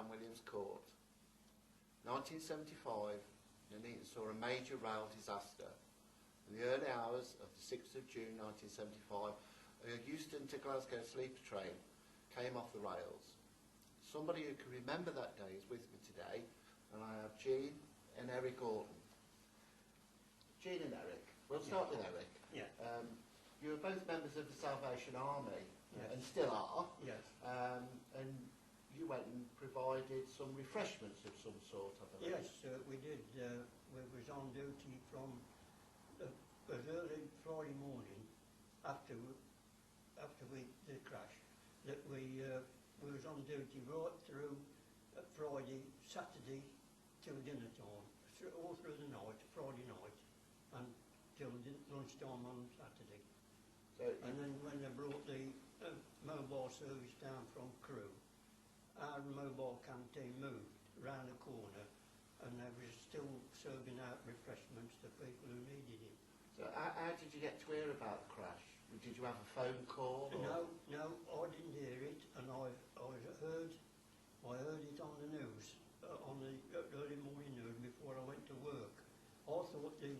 down Williams Court. 1975, Nuneaton saw a major rail disaster. In the early hours of the 6th of June 1975, a Euston to Glasgow sleeper train came off the rails. Somebody who can remember that day is with me today, and I have Jean and Eric Orton. Jean and Eric. We'll start with Eric. Yeah. You were both members of the Salvation Army, Yes. and still are. Yes. And you went and provided some refreshments of some sort, I believe. Yes, we did. We was on duty from as early Friday morning after the crash that we was on duty right through Friday, Saturday till dinner time, all through the night, Friday night, and till lunchtime on Saturday. So And then when they brought the mobile service down from Crewe, our mobile canteen moved round the corner and they were still serving out refreshments to people who needed it. So how did you get to hear about the crash? Did you have a phone call? Or? No, I didn't hear it, and I heard it on the news, on the early morning news before I went to work. I thought the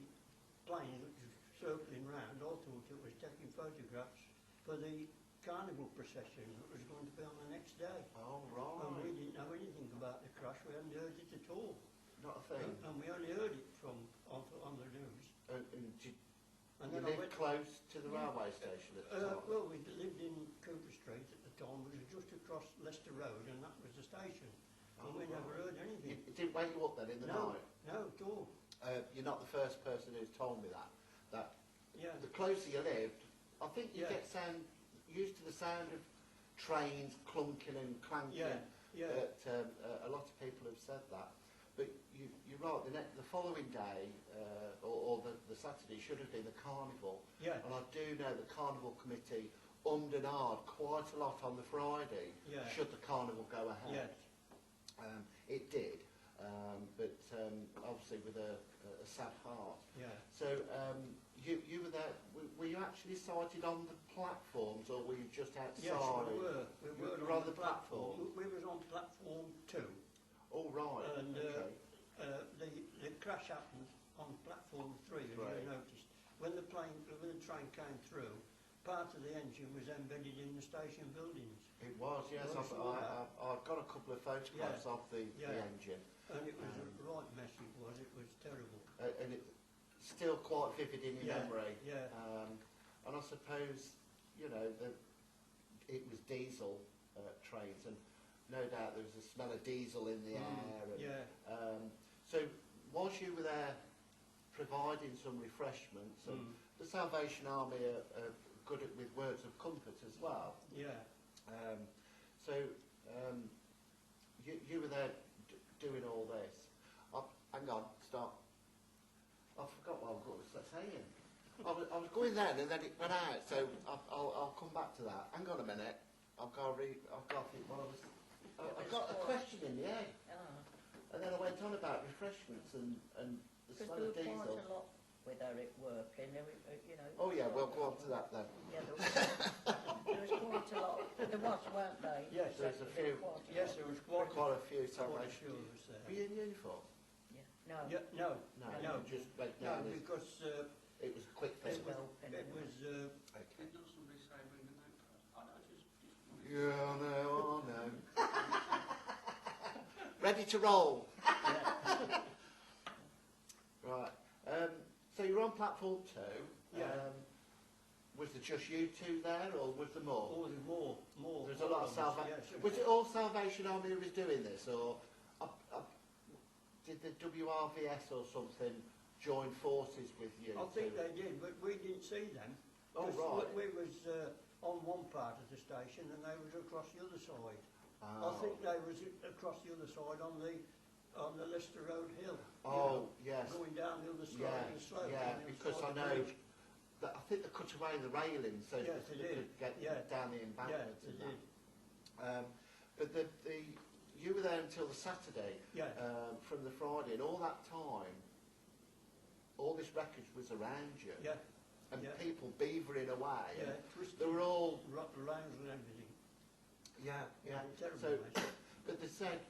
plane that was circling round, I thought it was taking photographs for the carnival procession that was going to be on the next day. Oh, right. And we didn't know anything about the crash, we hadn't heard it at all. Not a thing. And we only heard it from on the news. And And you then I lived went, close to the railway station at the time? well, we lived in Cooper Street at the time, we was just across Leicester Road, and that was the station. And we never heard anything. It didn't wake you up then in the night? No, at all. You're not the first person who's told me that. Yeah. The closer you lived, I think you Yeah. get used to the sound of trains clunking and clanking. Yeah. But a lot of people have said that. But you're right, the following day, or the Saturday, should have been the carnival. Yeah. And I do know the carnival committee ummed and ahed quite a lot on the Friday, Yeah. should the carnival go ahead. Yes. It did, but obviously with a sad heart. Yeah. So you were there, were you actually sighted on the platforms, or were you just outside? Yes, we were. You were on the platform? We was on platform 2. Oh, right. And okay. the crash happened on platform 3, as Right. you noticed. When the train came through, part of the engine was embedded in the station buildings. It was, yes. I saw I've got a couple of photographs of the engine. And it was a right mess, it was terrible. And it's still quite vivid in your memory. Yeah. And I suppose, you know, that it was diesel trains, and no doubt there was a smell of diesel in the air. And, Yeah. so whilst you were there providing some refreshments, and the Salvation Army are good with words of comfort as well. Yeah. So you were there doing all this. Hang on, stop. I forgot what I was saying. I was going then and then it went out, so I'll come back to that. Hang on a minute. I've got to think what I was... I got a question in the head. And then I went on about refreshments and the smell of diesel. Because there was quite a lot with Eric working, you know. Oh yeah, we'll go on to that then. Yeah, there was quite a lot. There was, weren't they? Yes, There's a few. Yes, there was quite Quite a few quite a Salvation. few of us there. Were you in uniform? Yeah. No. Yeah, no, No, just went no, down. because It was a quick thing. It was, it was Okay. Didn't somebody say bring the notepad? I just Yeah, I know. Ready to roll. Right. So you're on platform 2. Yeah. Was there just you two there, or was there more? oh, there's more. There's a lot of us, Salvation. yes. Was it all Salvation Army who was doing this, or did the WRVS or something join forces with you? I think they did, but we didn't see them. Oh, 'Cause right. We was on one part of the station and they was across the other side. Oh. I think they was across the other side on the Leicester Road hill. Oh, yes. Going down the other side Yeah, of the slope. yeah, on the other because side I of the know bridge. that I think they cut away the railing so Yes, that they they did. could get Yeah. down the Yeah, embankment. they and did. that. But you were there until the Saturday, Yeah. from the Friday, and all that time, all this wreckage was around you, Yeah, and yeah. people beavering away. yeah, and twisted they were all, rounds and everything. yeah. Terrible So, mess. but they said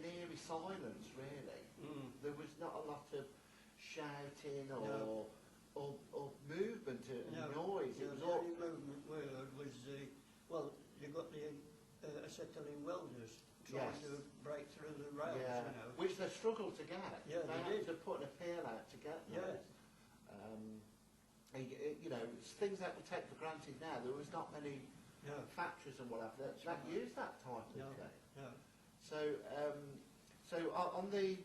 eerie silence, really. Mm. There was not a lot of shouting No. or movement and No, noise. It was the all... only movement we heard was well, you got the acetylene welders trying Yes. to break through the rails, Yeah, you know. which they struggled to get. Yeah, they they had did. to put an appeal out to get them. Yes. You know, it's things that we take for granted now. There was not many No, factories and what have you that used that type of No. thing. no. So on the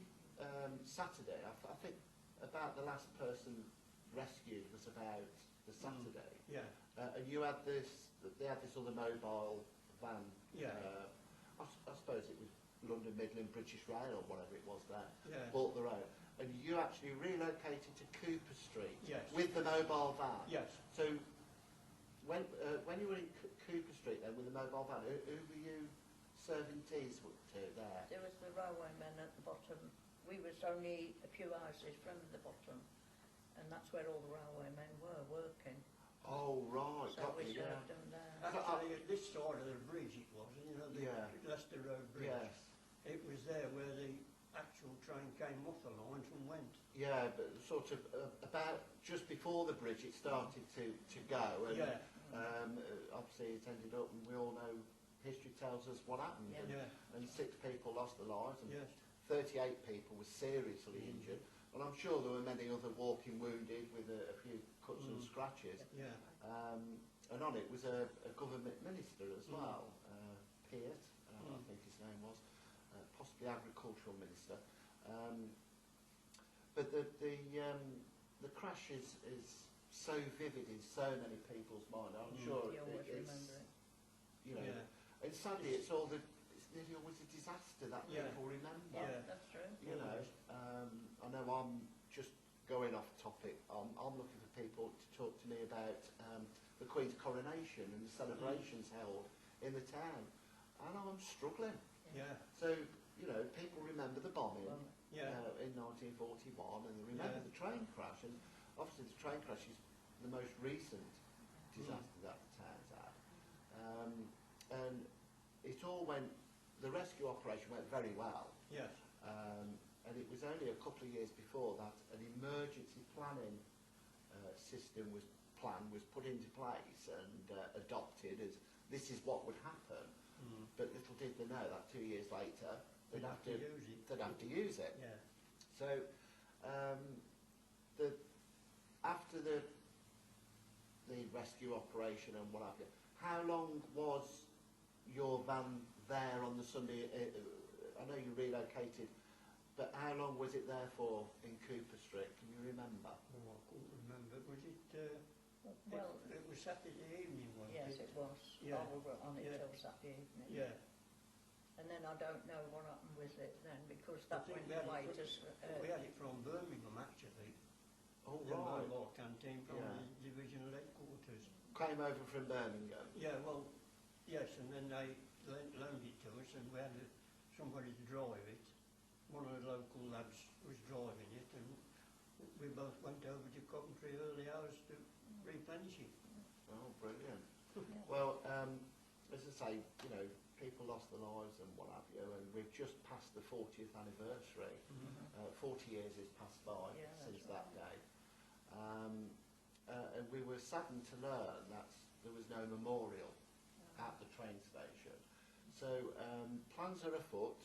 Saturday, I think about the last person rescued was about the Saturday, Yeah, and you had this. They had this other mobile van. Yeah. I suppose it was London Midland British Rail or whatever it was there. yeah. Bought their own, and you actually relocated to Cooper Street Yes. with the mobile van. Yes. So when you were in Cooper Street then with the mobile van, who were you serving teas to there? There was the railwaymen at the bottom. We was only a few houses from the bottom, and that's where all the railwaymen were working. Oh right, So got we you, yeah. served them there. Actually, at this side of the bridge it was, you know, the Yeah. Leicester Road Bridge. Yes. It was there where the actual train came off the lines and went. Yeah, but sort of about just before the bridge it started to go, and Yeah, obviously it ended up, and we all know history tells us what happened, Yeah. yeah, and 6 people lost their lives, and yes, 38 people were seriously injured, and I'm sure there were many other walking wounded with a few cuts and scratches. yeah, And on it was a government minister as Mm. well, Peart, I Mm. think his name was, possibly agricultural minister. But the crash is so vivid in so many people's mind. I'm Mm. sure You always it's, remember it. you know, yeah, and sadly it's nearly always a disaster that Yeah. people remember. Yeah, Yeah. that's true. You know, I know I'm just going off topic. I'm looking for people to talk to me about the Queen's coronation and the celebrations held in the town, and I'm struggling. yeah, So, you know, people remember the bombing Well, yeah, in 1941, and they remember Yeah. the train crash, and obviously the train crash is the most recent disaster that the town's had. And it all went, the rescue operation went very well. yes, And it was only a couple of years before that an emergency planning system was put into place and adopted as this is what would happen. But little did they know that 2 years later they'd have to use it. they'd have to use it. Yeah, So after the rescue operation and what have you, how long was your van there on the Sunday? I know you relocated, but how long was it there for in Cooper Street? Can you remember? oh, I couldn't remember. Was it, Well, it was Saturday evening, wasn't yes, it? it was. Yeah. I was on it Yeah. till Saturday evening. Yeah, And then I don't know what happened with it then, because I that think went we had away it to... we had it from Birmingham, actually. Oh The right, mobile canteen from Yeah. the divisional headquarters. came over from Birmingham. Yeah, well, yes, and then they loaned it to us, and we had somebody to drive it. One of the local lads was driving it, and we both went over to Coventry early hours to replenish it. Oh, brilliant. Yeah. Well, as I say, you know, people lost their lives and what have you, and we've just passed the 40th anniversary. 40 years has passed by Yeah, that's since right. that day. And we were saddened to learn that there was no memorial at the train station. So plans are afoot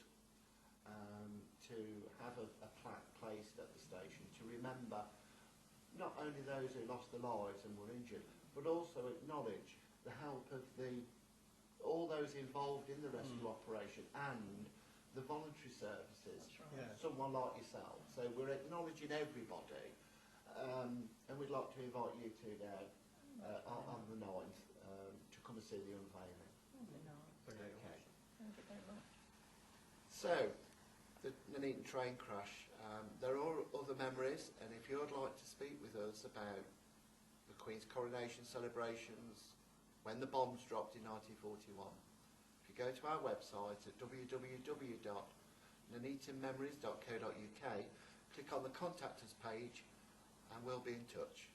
to have a plaque placed at the station to remember not only those who lost their lives and were injured, but also acknowledge the help of all those involved in the rescue operation and the voluntary services. That's right. Yeah. Someone like yourself. So we're acknowledging everybody, and we'd like to invite you two down on the 9th to come and see the unveiling. That'd be nice. Okay. Thank you very much. So, the Nuneaton train crash. There are other memories, and if you'd like to speak with us about the Queen's coronation celebrations, when the bombs dropped in 1941, if you go to our website at www.nuneatonmemories.co.uk, click on the Contact Us page, and we'll be in touch.